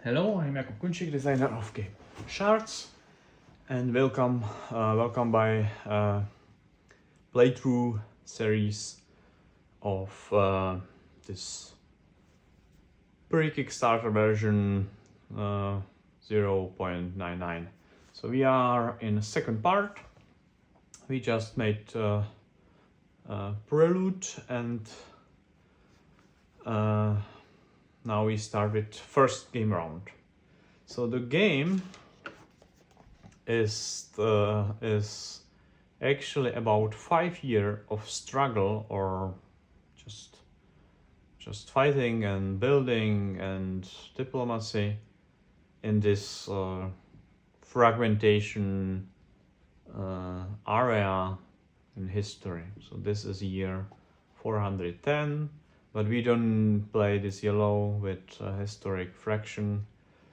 Hello, I'm Jakub Kunčík, designer of game Scharz, and welcome by playthrough series of this pre-Kickstarter version 0.99. So we are in the second part. We just made Prelude, and now we start with first game round. So the game is actually about 5 years of struggle, or just fighting and building and diplomacy in this fragmentation area in history. So this is year 410. But we don't play this yellow with historic fraction.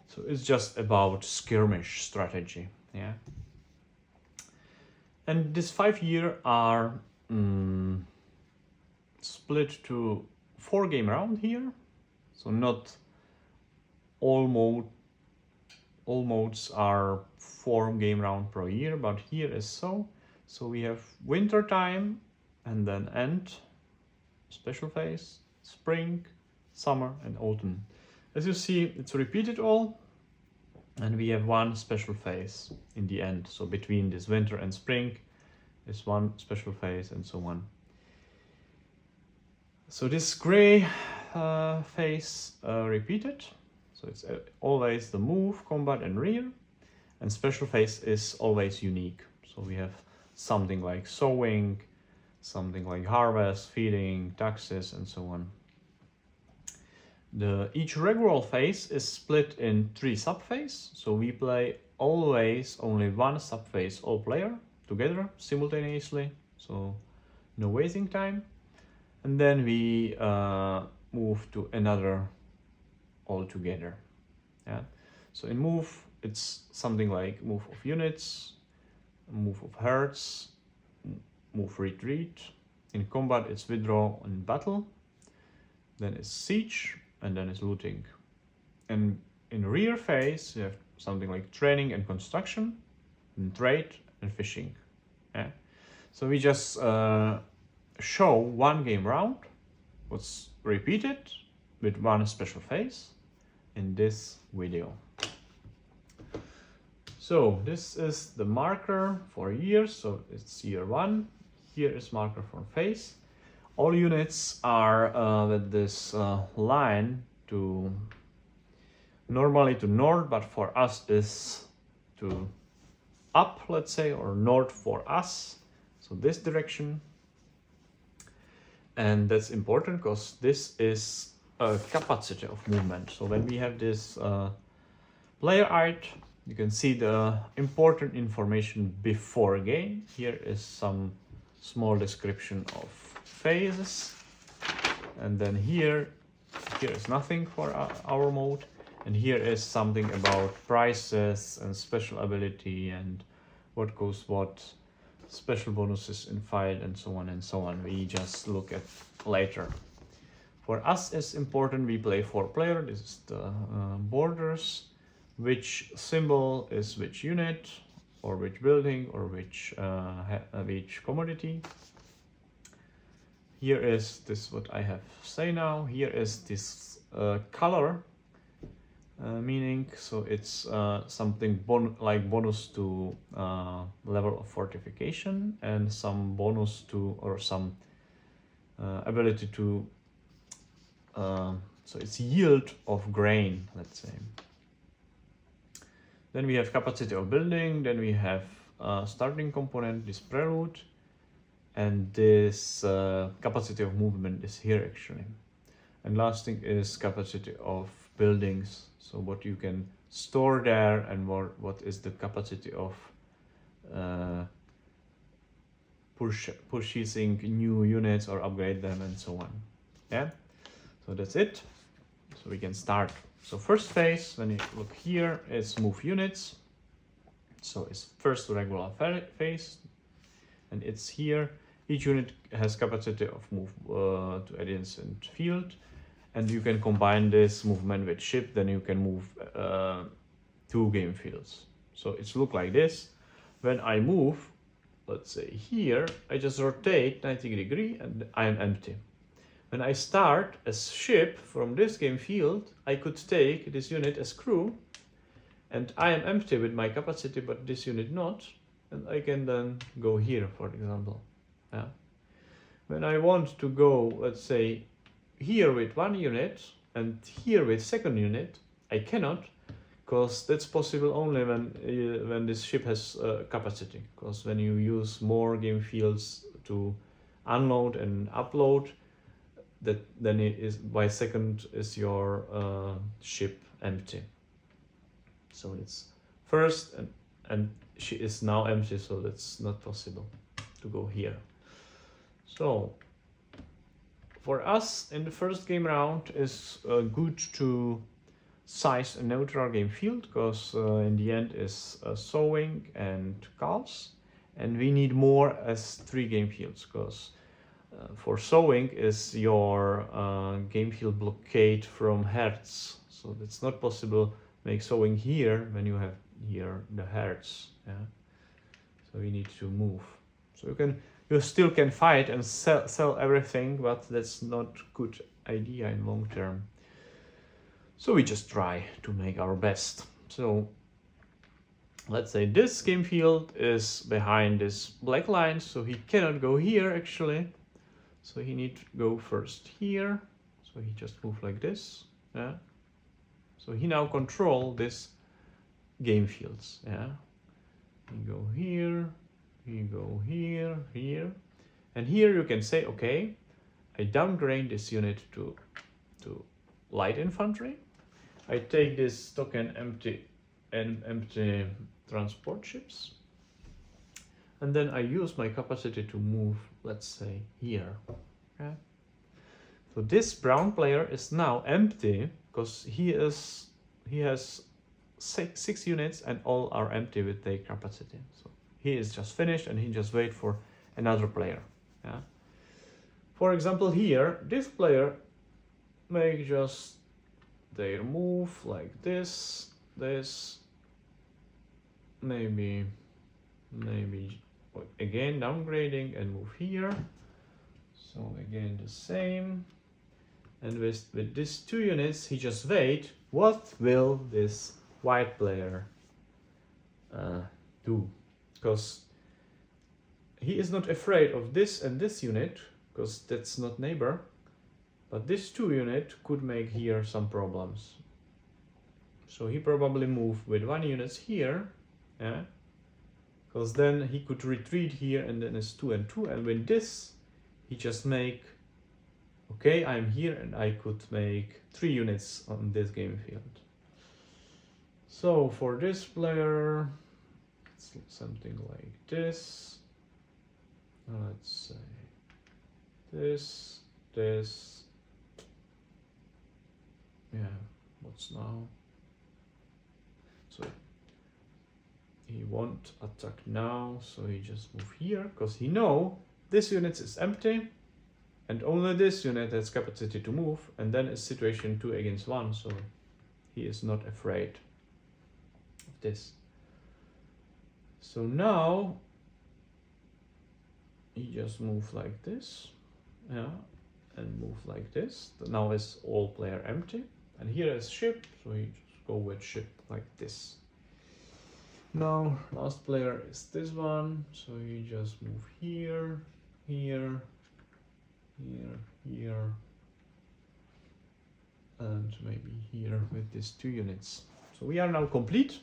So it's just about skirmish strategy, yeah. And these 5 years are split to 4 game round here. So not all modes are 4 game round per year, but here is so. So we have winter time and then end, special phase, spring, summer, and autumn. As you see, it's repeated all, and we have one special phase in the end. So between this winter and spring is one special phase, and so on. So this gray phase repeated. So it's always the move, combat, and rear, and special phase is always unique. So we have something like sowing, something like harvest, feeding, taxes, and so on. Each regular phase is split in 3 subphases, so we play always only one subphase all player together simultaneously, so no wasting time. And then we move to another all together. Yeah. So in move, it's something like move of units, move of herds, move retreat. In combat, it's withdraw in battle. Then it's siege, and then it's looting. And in rear phase, you have something like training and construction, and trade and fishing. Yeah. So we just show one game round, what's repeated with one special phase in this video. So this is the marker for years, so it's year 1. Here is marker for phase. All units are with this line to normally to north, but for us is to up, let's say, or north for us. So this direction. And that's important because this is a capacity of movement. So when we have this player art, you can see the important information before game. Here is some small description of phases, and then here is nothing for our mode, and here is something about prices and special ability and what goes what, special bonuses in fight, and so on and so on. We just look at later. For us it's important, we play 4 player. This is the borders, which symbol is which unit or which building or which commodity. Here is this what I have say now. Here is this color meaning, so it's something like bonus to level of fortification, and some bonus to, or some ability to, so it's yield of grain, let's say. Then we have capacity of building, then we have starting component, this prelude, and this capacity of movement is here actually. And last thing is capacity of buildings, so what you can store there, and what is the capacity of purchasing new units or upgrade them, and so on. Yeah, so that's it. So we can start. So first phase, when you look here, is move units. So it's first regular phase, and it's here. Each unit has capacity of move to adjacent field, and you can combine this movement with ship, then you can move 2 game fields. So it's look like this. When I move, let's say here, I just rotate 90 degrees and I am empty. When I start as ship from this game field, I could take this unit as crew, and I am empty with my capacity, but this unit not, and I can then go here, for example. Yeah. When I want to go, let's say, here with 1 unit and here with 2nd unit, I cannot, because that's possible only when this ship has capacity. Because when you use more game fields to unload and upload, then it is by 2nd is your ship empty. So it's 1st and she is now empty, so that's not possible to go here. So for us in the 1st game round is good to size a neutral game field, because in the end is sowing and calves, and we need more as 3 game fields, because for sowing is your game field blockade from hertz, so it's not possible make sowing here when you have here the hertz. Yeah, so we need to move. So you still can fight and sell everything, but that's not good idea in long term. So we just try to make our best. So let's say this game field is behind this black line, so he cannot go here actually. So he needs to go first here. So he just move like this. Yeah. So he now control this game fields. Yeah. You go here, you go here, here, and here you can say, okay, I downgrade this unit to light infantry. I take this token empty transport ships, and then I use my capacity to move, let's say, here. Okay. So this brown player is now empty because he has six units and all are empty with their capacity. So he is just finished and he just wait for another player. Yeah. For example, here this player make just their move like this, maybe again downgrading and move here. So again the same. And with these 2 units, he just wait. What will this white player do? Because he is not afraid of this and this unit, because that's not neighbor. But this 2 unit could make here some problems. So he probably move with 1 unit here, yeah, because then he could retreat here and then it's 2 and 2, and with this he just make, okay, I'm here and I could make 3 units on this game field. So for this player, it's something like this. Let's say this. Yeah, what's now? So he won't attack now, so he just move here, because he know this unit is empty and only this unit has capacity to move, and then it's situation 2 against 1, so he is not afraid of this. So now he just move like this, yeah, and move like this. Now is all player empty, and here is ship, so he just go with ship like this. Now last player is this one, so you just move here, here, here, here, and maybe here with these 2 units. So we are now complete.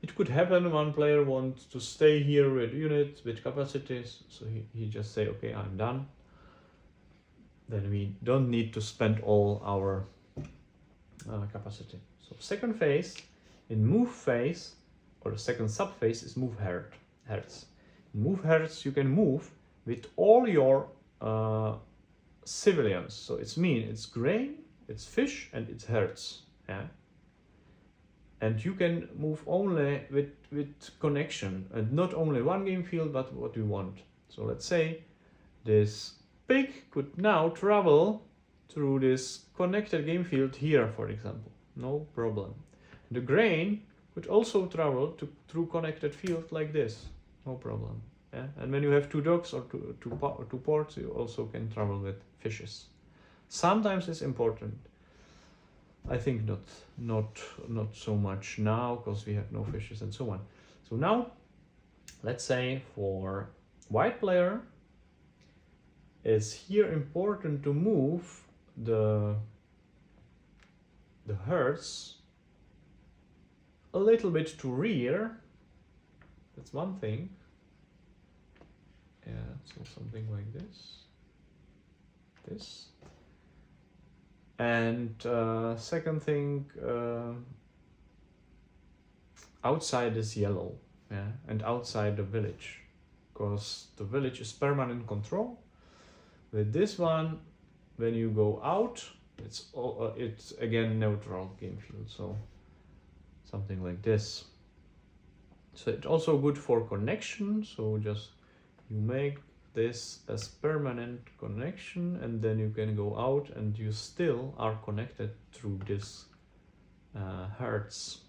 It could happen one player wants to stay here with units with capacities, so he just say, okay, I'm done. Then we don't need to spend all our capacity. So second phase, in move phase, or the second subphase is move hertz. In move hertz you can move with all your civilians. So it's grain, it's fish, and it's hertz. Yeah. And you can move only with connection, and not only one game field, but what you want. So let's say this pig could now travel through this connected game field here, for example. No problem. The grain could also travel through connected field like this. No problem. Yeah? And when you have two docks or two ports, you also can travel with fishes. Sometimes it's important. I think not so much now, because we have no fishes and so on. So now, let's say for white player, it's here important to move the hertz a little bit to rear. That's one thing. Yeah, so something like this. And second thing, outside is yellow, yeah, and outside the village, because the village is permanent control. With this one, when you go out, it's again neutral game field, so something like this. So it's also good for connection, so just you make this as permanent connection, and then you can go out and you still are connected through this hertz.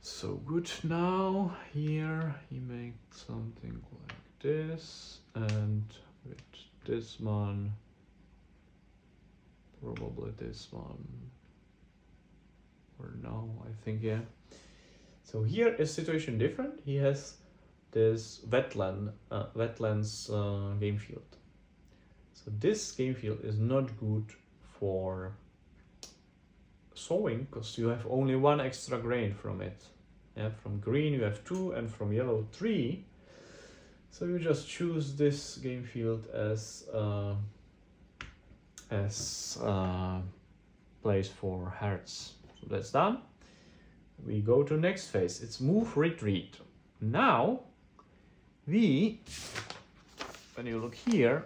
So good. Now here he makes something like this, and with this one, probably this one, or no, I think, yeah. So here is situation different. He has this wetlands game field. So this game field is not good for sowing, because you have only one extra grain from it. Yeah, from green you have 2, and from yellow 3. So you just choose this game field as place for hertz. So that's done. We go to next phase. It's move retreat. Now when you look here,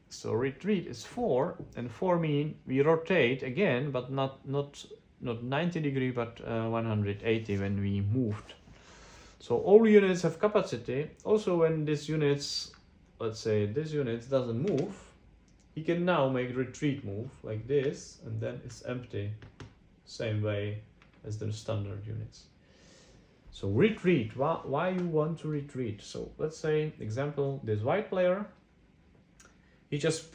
so retreat is 4, and 4 mean we rotate again, but not 90 degree, but 180 when we moved. So all units have capacity. Also when this units, let's say this unit doesn't move, he can now make retreat move like this, and then it's empty, same way as the standard units. So retreat, why you want to retreat? So let's say, example, this white player, he just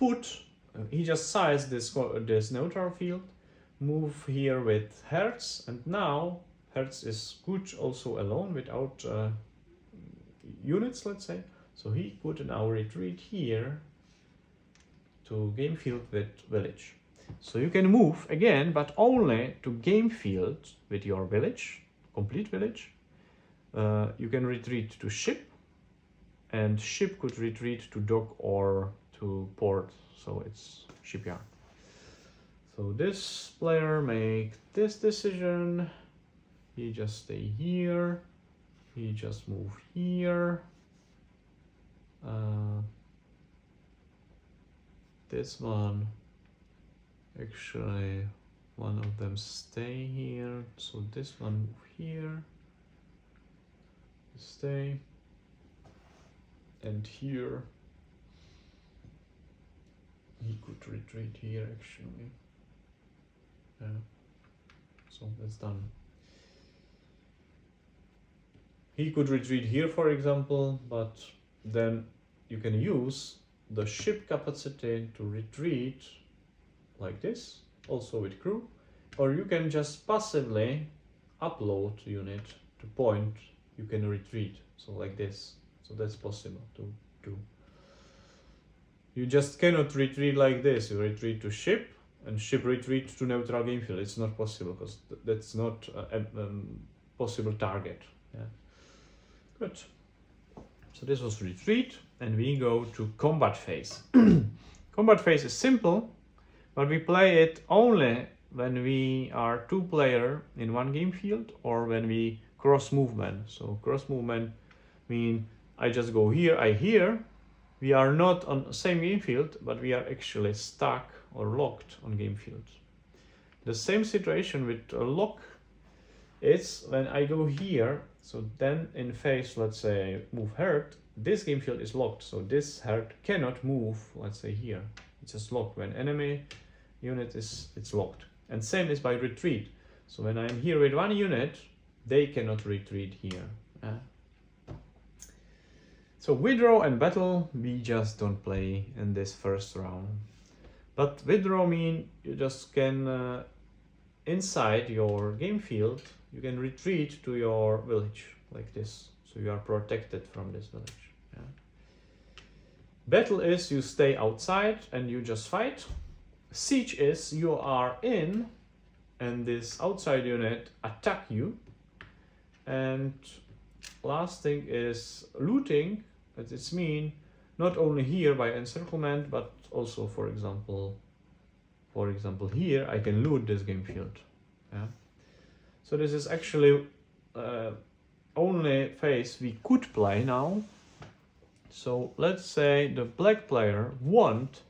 sized this neutral field, move here with hertz, and now hertz is good also alone without units, let's say. So he could now retreat here to game field with village. So you can move again, but only to game field with your village, complete village. You can retreat to ship, and ship could retreat to dock or to port, so it's shipyard. So this player make this decision. He just stay here, he just move here. This one, actually one of them stay here, so this one move here, stay, and here he could retreat here actually. So that's done. He could retreat here, for example, but then you can use the ship capacity to retreat like this, also with crew, or you can just passively upload unit to point you can retreat, so like this. So that's possible to do. You just cannot retreat like this. You retreat to ship, and ship retreat to neutral game field. It's not possible, because that's not a possible target. Yeah. Good. So this was retreat, and we go to combat phase. Combat phase is simple, but we play it only when we are 2 player in one game field, or when we cross movement. So cross movement mean I just go here, I here. We are not on the same game field, but we are actually stuck or locked on game field. The same situation with a lock is when I go here, so then in phase, let's say, move herd, this game field is locked, so this herd cannot move, let's say here. it's just locked. When enemy unit it's locked. And same is by retreat. So when I'm here with one unit, they cannot retreat here. So withdraw and battle, we just don't play in this first round. But withdraw mean you just can, inside your game field, you can retreat to your village like this. So you are protected from this village. Battle is you stay outside and you just fight. Siege is you are in and this outside unit attack you. And last thing is looting. It's mean not only here by encirclement, but also for example here I can loot this game field. So this is actually only phase we could play now. So let's say the black player want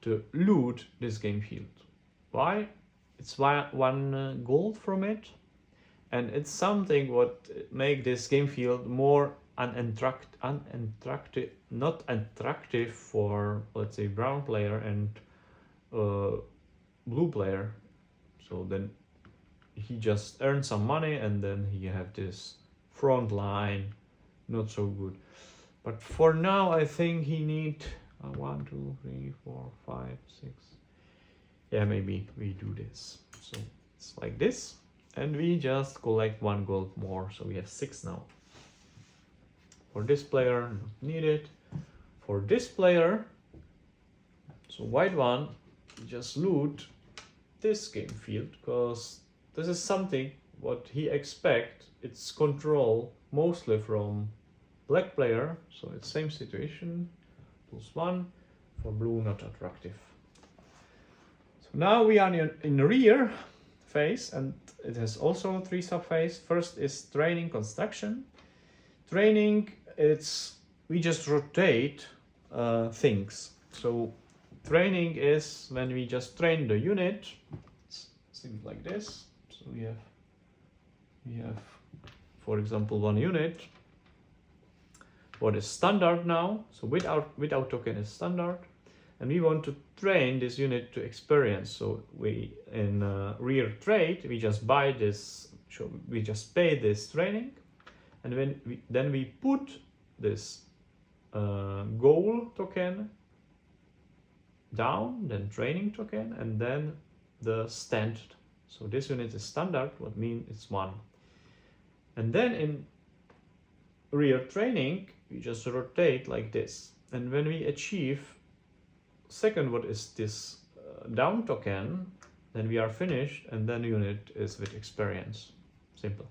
to loot this game field. Why? It's one gold from it, and it's something what make this game field more not attractive for, let's say, brown player and blue player. So then he just earns some money and then he have this front line, not so good. But for now, I think he need 1, 2, 3, 4, 5, 6. Yeah, maybe we do this. So it's like this, and we just collect 1 gold more. So we have 6 now. For this player, not needed. For this player, so white one, just loot this game field because this is something what he expect. It's control mostly from black player, so it's same situation, +1. For blue, not attractive. So now we are in rear phase, and it has also 3 sub-phase. First is training construction. Training, we just rotate things. So training is when we just train the unit. It's things like this. So we have, for example, 1 unit. What is standard now? So without token is standard, and we want to train this unit to experience. So we in rear trade we just buy this. So we just pay this training, and then we put this goal token down, then training token, and then the standard. So this unit is standard, what means it's 1. And then in rear training, we just rotate like this. And when we achieve second, what is this down token, then we are finished, and then unit is with experience. Simple.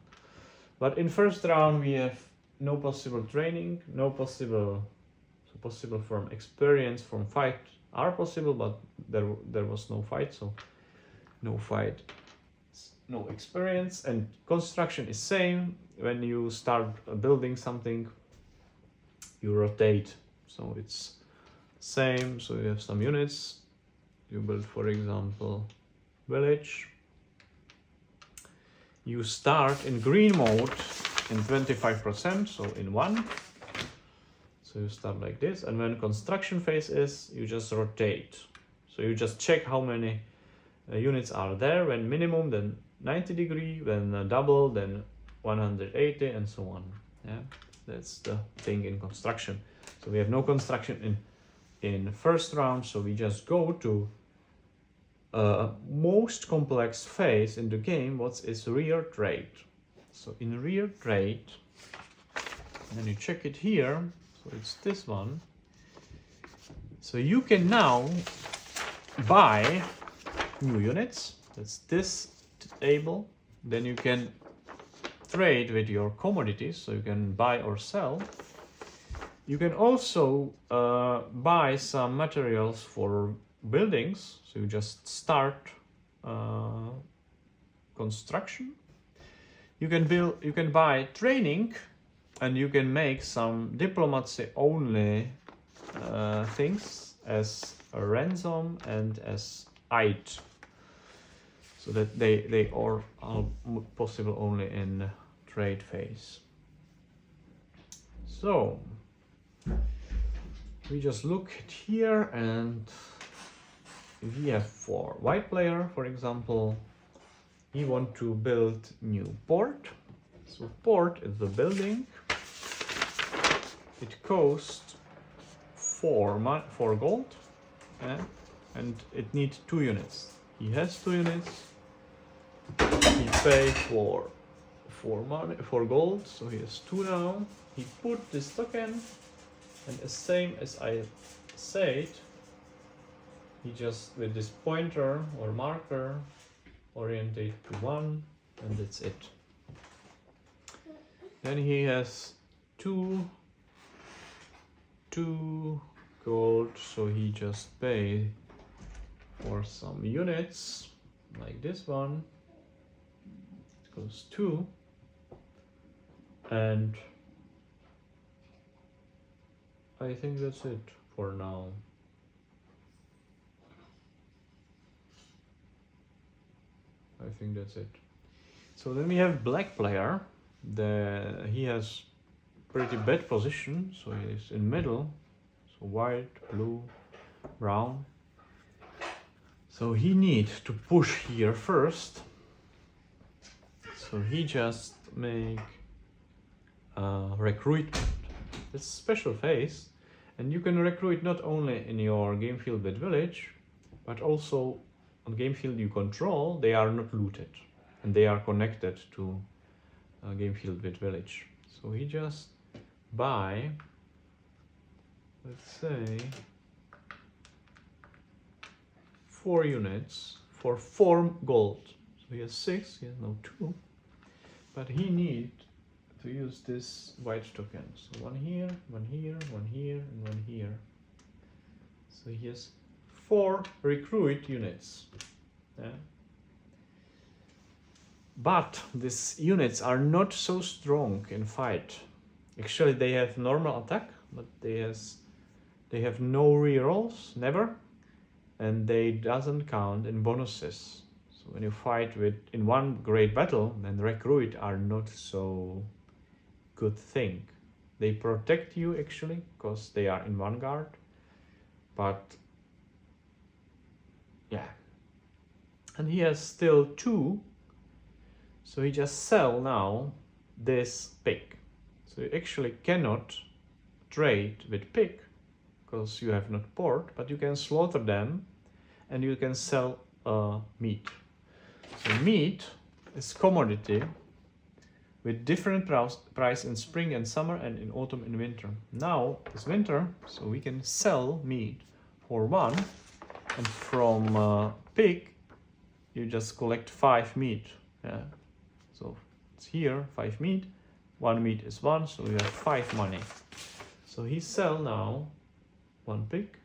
But in first round, we have no possible training, no possible, so possible from experience, from fight are possible, but there was no fight, so no fight, no experience. And construction is same. When you start building something, you rotate, so it's same. So you have some units, you build, for example, village. You start in green mode in 25%, so in 1. So you start like this, and when construction phase is, you just rotate. So you just check how many units are there. When minimum, then 90 degree, when double, then 180, and so on. Yeah, that's the thing in construction. So we have no construction in first round, so we just go to most complex phase in the game, what is rear trade. So in rear trade, and you check it here, so it's this one. So you can now buy new units, that's this table. Then you can trade with your commodities, so you can buy or sell. You can also buy some materials for buildings, so you just start construction. You can buy training, and you can make some diplomacy only things as a ransom and as aid, so that they are possible only in trade phase. So we just look at here, and If we have for white player, for example, he want to build new port. So port is the building. It costs 4 gold, and it needs 2 units. He has 2 units. He paid for 4 gold, so he has 2 now. He put this token, and the same as I said, he just with this pointer or marker orientate to 1, and that's it. Then he has 2 gold, so he just pay for some units like this one. It goes 2, and I think that's it for now. I think that's it. So then we have black player. He has pretty bad position, so he's in middle. So white, blue, brown. So he needs to push here first. So he just make recruitment. It's a special phase, and you can recruit not only in your game field with village, but also on game field you control. They are not looted, and they are connected to game field with village. So he just buy, let's say, 4 units for 4 gold. So he has 6, he has now 2, but he need to use this white token. So 1 here, 1 here, 1 here, and 1 here. So he has 4 recruit units. Yeah. But these units are not so strong in fight. Actually, they have normal attack, but they have no rerolls, never, and they doesn't count in bonuses. So when you fight in one great battle, then recruit are not so good thing. They protect you actually, because they are in vanguard, but yeah. And he has still 2, so he just sell now this pig. So you actually cannot trade with pig, because you have not port, but you can slaughter them, and you can sell meat. So meat is commodity with different price in spring and summer, and in autumn and winter. Now it's winter, so we can sell meat for 1, and from pig you just collect 5 meat. Yeah. So it's here 5 meat. 1 meat is 1, so we have 5 money. So he sell now 1 pig.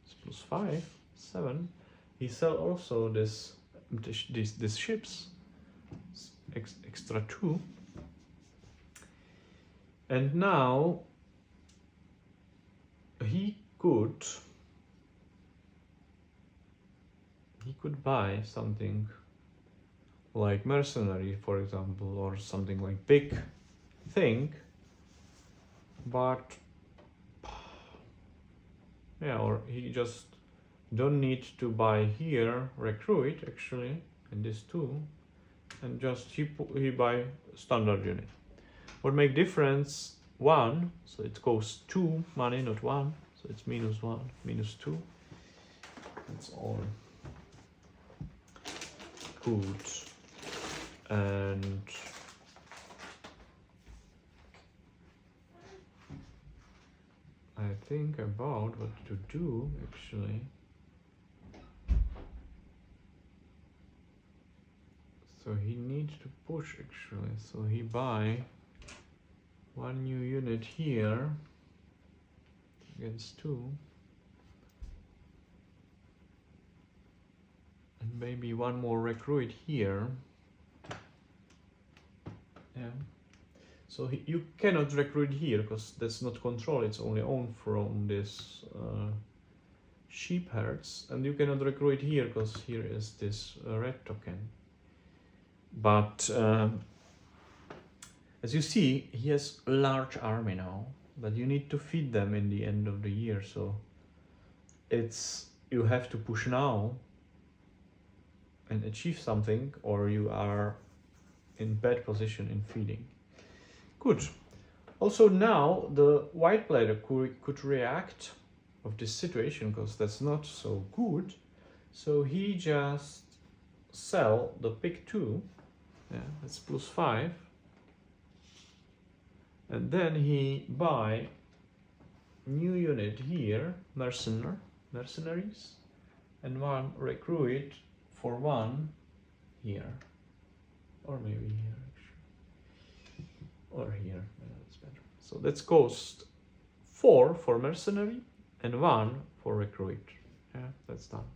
It's plus 5, 7. He sell also this ships, extra 2. And now he could buy something like mercenary, for example, or something like big thing, but yeah, or he just don't need to buy here recruit actually, and this 2, and just he buy standard unit. What make difference 1, so it costs 2 money, not 1, so it's -1, -2. That's all good. And I think about what to do actually. So he needs to push actually, so he buy 1 new unit here against 2, and maybe 1 more recruit here. Yeah. So you cannot recruit here because that's not control, it's only owned from this sheep herds, and you cannot recruit here because here is this red token. But as you see, he has a large army now, but you need to feed them in the end of the year, so it's you have to push now and achieve something, or you are in bad position in feeding. Good. Also now the white player could react of this situation, because that's not so good. So he just sell the pick 2. Yeah, that's +5. And then he buy new unit here, mercenaries, and 1 recruit for 1 here, or maybe here actually, or here. Yeah, that's better. So that's cost 4 for mercenary and 1 for recruit. Yeah, that's done.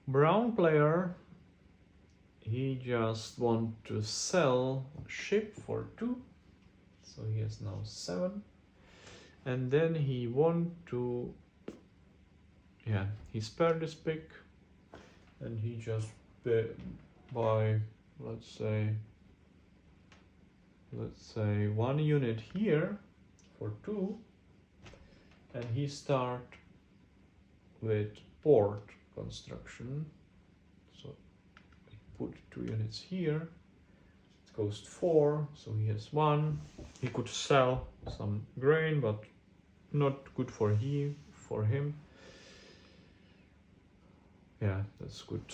Brown player, he just want to sell ship for 2, so he has now 7, and then he want to, yeah, he spare this pick, and he just buy, let's say 1 unit here for 2, and he start with port construction. So he put 2 units here. It costs 4, so he has 1. He could sell some grain, but not good for him. Yeah, that's good.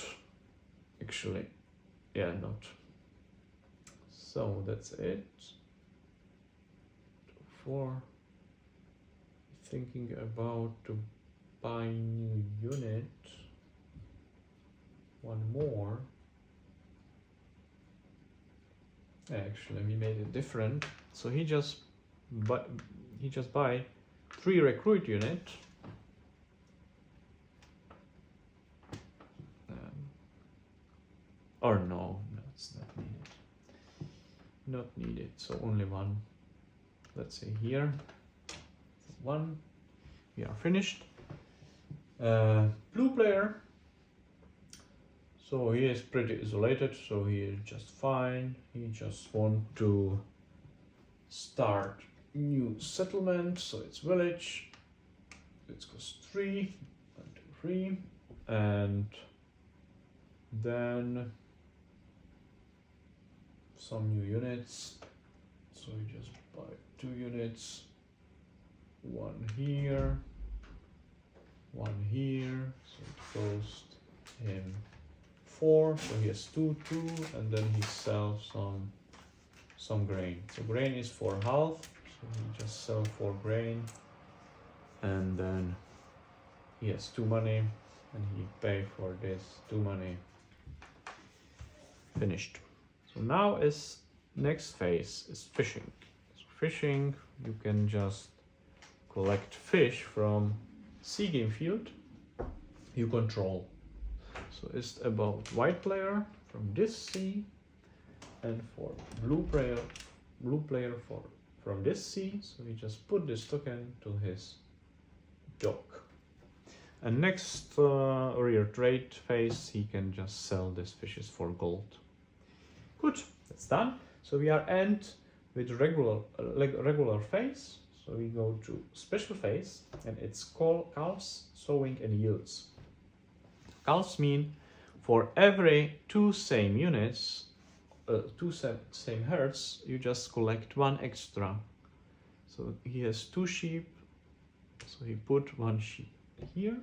Actually, yeah, not. So that's it. 4. Thinking about to buy new unit. 1 more. Actually, we made it different. So he just buy 3 recruit unit. Or no, it's not needed. Not needed. So only 1. Let's say here. 1. We are finished. Blue player. So he is pretty isolated, so he is just fine. He just want to start new settlement, so it's village. It costs 3, 1, 2, 3, and then some new units. So you just buy 2 units, 1 here, 1 here, so it costs him 4, so he has 2, and then he sells some grain. So grain is for half, so he just sell 4 grain, and then he has 2 money, and he pay for this 2 money. Finished. So now is next phase is fishing. So fishing, you can just collect fish from sea game field you control. So it's about white player from this sea, and for blue player from this sea. So he just put this token to his dock. And next rear trade phase, he can just sell these fishes for gold. Good, that's done. So we are end with regular phase. So we go to special phase, and it's called calves, sowing, and yields. Calves mean for every 2 same units, 2 same herds, you just collect 1 extra. So he has 2 sheep, so he put 1 sheep here.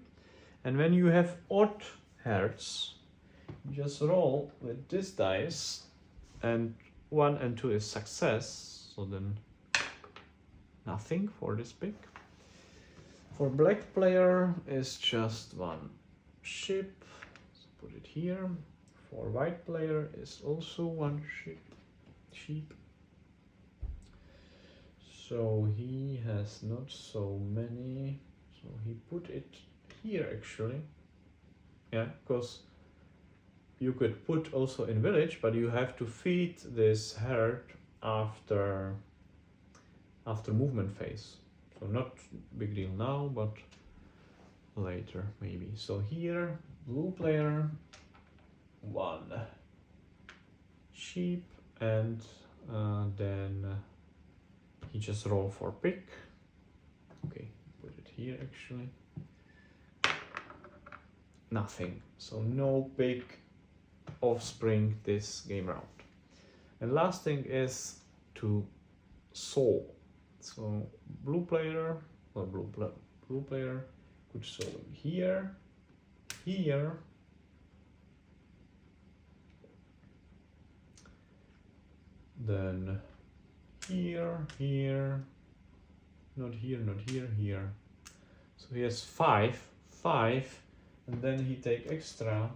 And when you have odd herds, you just roll with this dice, and 1 and 2 is success, so then nothing for this pick. For black player is just 1 sheep, so put it here. For white player is also 1 sheep. So he has not so many, so he put it here actually. Yeah, because you could put also in village, but you have to feed this herd after movement phase. So not big deal now, but later maybe. So here, blue player, 1 sheep, and then he just roll for pick. Okay, put it here actually. nothing. So no big offspring this game round. And last thing is to solve. So blue player could solve here, here, then here, here, not here, not here, here. So he has five, and then he take extra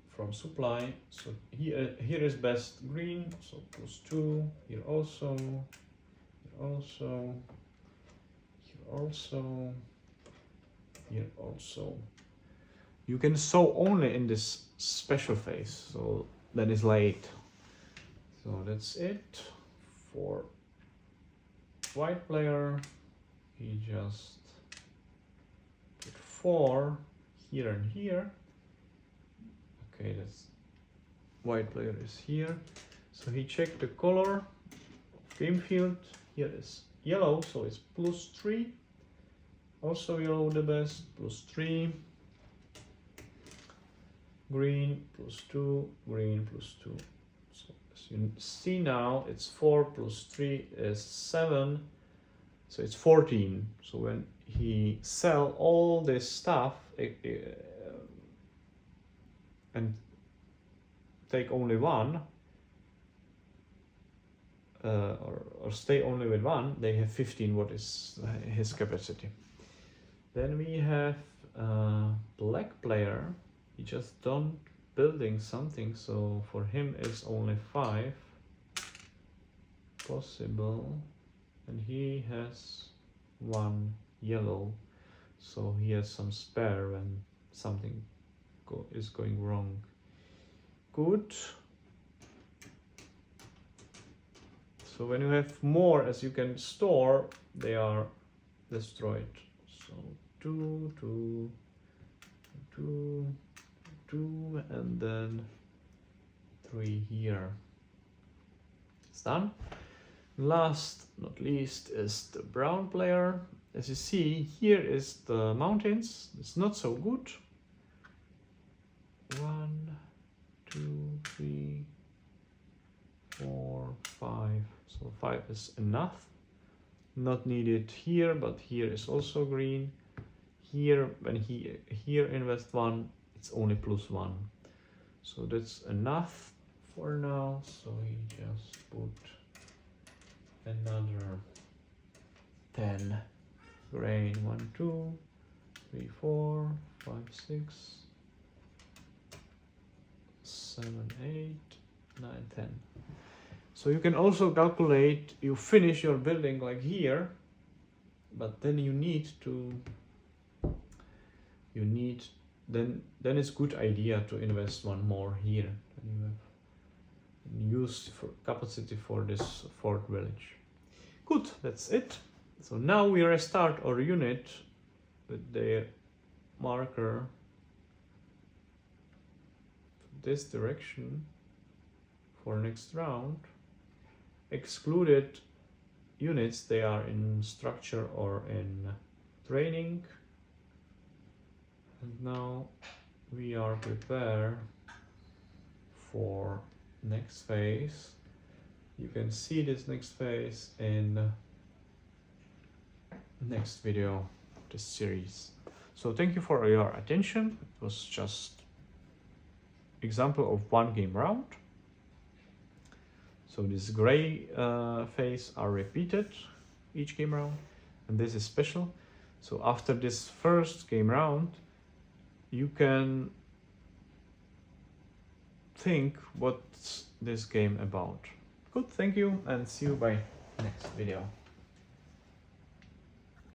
from supply. So here is best green, so +2, here also, here also, here also, here also. You can sow only in this special phase, so then it's late. So that's it for white player. He just put 4 here and here. Okay, that's white player is here. So he checked the color of game field. Here is yellow, so it's +3. Also yellow the best, +3. Green +2, green +2. So as you see now, it's 4 + 3 is 7. So it's 14. So when he sell all this stuff and take only one, or stay only with one, they have 15. What is his capacity? Then we have black player. He just done building something, so for him it's only 5 possible, and he has 1 yellow, so he has some spare when something is going wrong. Good. So when you have more as you can store, they are destroyed. So 2, 2, 2, 2, and then 3 here. It's done. Last not least is the brown player. As you see, here is the mountains. It's not so good. 1, 2, 3, 4, 5. So 5 is enough. Not needed here, but here is also green. Here, when he here invest 1, it's only +1. So that's enough for now. So he just put another 10 grain. 1, 2, 3, 4, 5, 6, 7, 8, 9, 10. So you can also calculate, you finish your building like here, but then you need to, then it's good idea to invest 1 more here. And you have used for capacity for this 4th village. Good, that's it. So now we restart our unit with the marker this direction for next round. Excluded units, they are in structure or in training. And now we are prepared for next phase. You can see this next phase in next video of this series. So thank you for your attention. It was just example of 1 game round. So this gray phase are repeated each game round, and this is special. So after this first game round, you can think what's this game about. Good, thank you, and see you by next video.